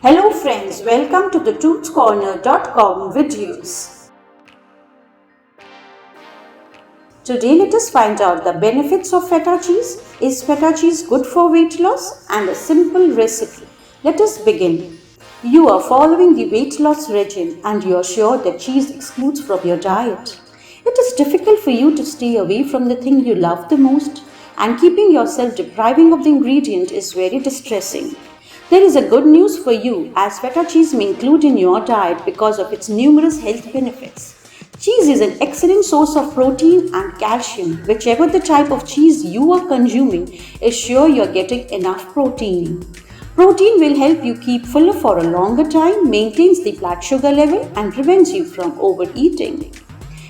Hello friends, welcome to the truthcorner.com videos. Today let us find out the benefits of feta cheese. Is feta cheese good for weight loss? And a simple recipe. Let us begin. You are following the weight loss regime and you are sure that cheese excludes from your diet. It is difficult for you to stay away from the thing you love the most, and keeping yourself depriving of the ingredient is very distressing. There is a good news for you, as feta cheese may include in your diet because of its numerous health benefits. Cheese is an excellent source of protein and calcium. Whichever the type of cheese you are consuming, is sure you are getting enough protein. Protein will help you keep fuller for a longer time, maintains the blood sugar level, and prevents you from overeating.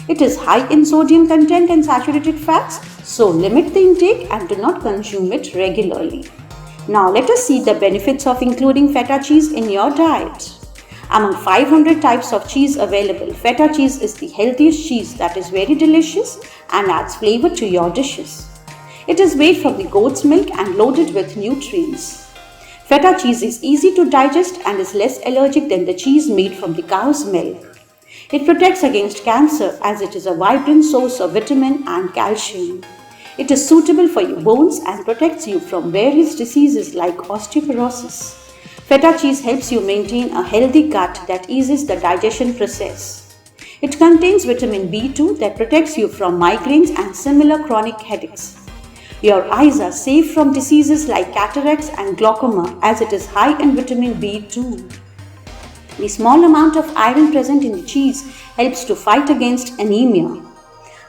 It is high in sodium content and saturated fats, so limit the intake and do not consume it regularly. Now let us see the benefits of including feta cheese in your diet. Among 500 types of cheese available, feta cheese is the healthiest cheese that is very delicious and adds flavor to your dishes. It is made from the goat's milk and loaded with nutrients. Feta cheese is easy to digest and is less allergic than the cheese made from the cow's milk. It protects against cancer as it is a vibrant source of vitamin and calcium. It is suitable for your bones and protects you from various diseases like osteoporosis. Feta cheese helps you maintain a healthy gut that eases the digestion process. It contains vitamin B2 that protects you from migraines and similar chronic headaches. Your eyes are safe from diseases like cataracts and glaucoma as it is high in vitamin B2. The small amount of iron present in the cheese helps to fight against anemia.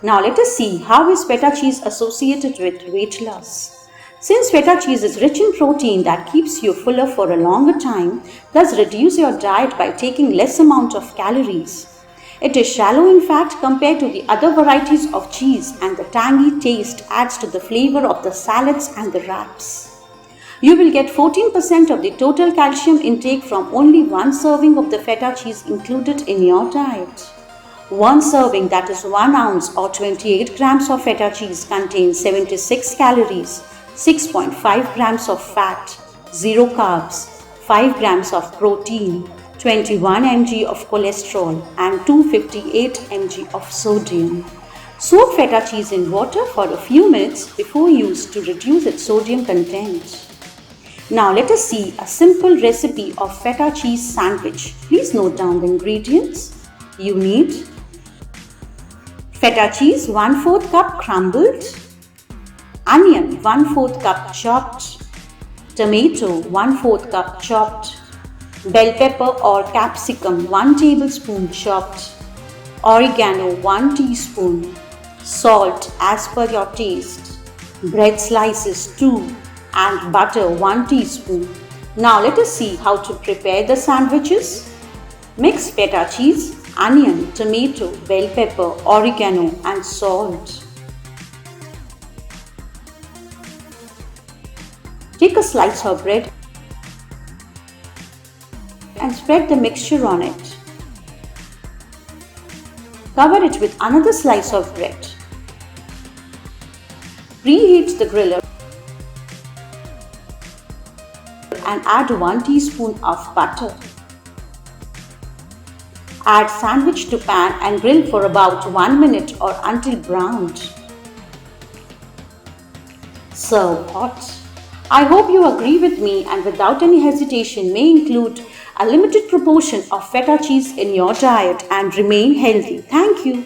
Now let us see how is feta cheese associated with weight loss. Since feta cheese is rich in protein that keeps you fuller for a longer time, thus reduce your diet by taking less amount of calories. It is shallow in fat compared to the other varieties of cheese, and the tangy taste adds to the flavor of the salads and the wraps. You will get 14% of the total calcium intake from only one serving of the feta cheese included in your diet. One serving, that is 1 ounce or 28 grams of feta cheese, contains 76 calories, 6.5 grams of fat, 0 carbs, 5 grams of protein, 21 mg of cholesterol and 258 mg of sodium. Soak feta cheese in water for a few minutes before use to reduce its sodium content. Now let us see a simple recipe of feta cheese sandwich. Please note down the ingredients. You need feta cheese 1/4 cup crumbled, onion 1/4 cup chopped, tomato 1/4 cup chopped, bell pepper or capsicum 1 tablespoon chopped, oregano 1 teaspoon, salt as per your taste, bread slices 2 and butter 1 teaspoon. Now let us see how to prepare the sandwiches. Mix feta cheese, onion, tomato, bell pepper, oregano and salt. Take a slice of bread and spread the mixture on it. Cover it with another slice of bread. Preheat the griller and add 1 teaspoon of butter. Add sandwich to pan and grill for about 1 minute or until browned. Serve hot. I hope you agree with me and without any hesitation may include a limited proportion of feta cheese in your diet and remain healthy. Thank you.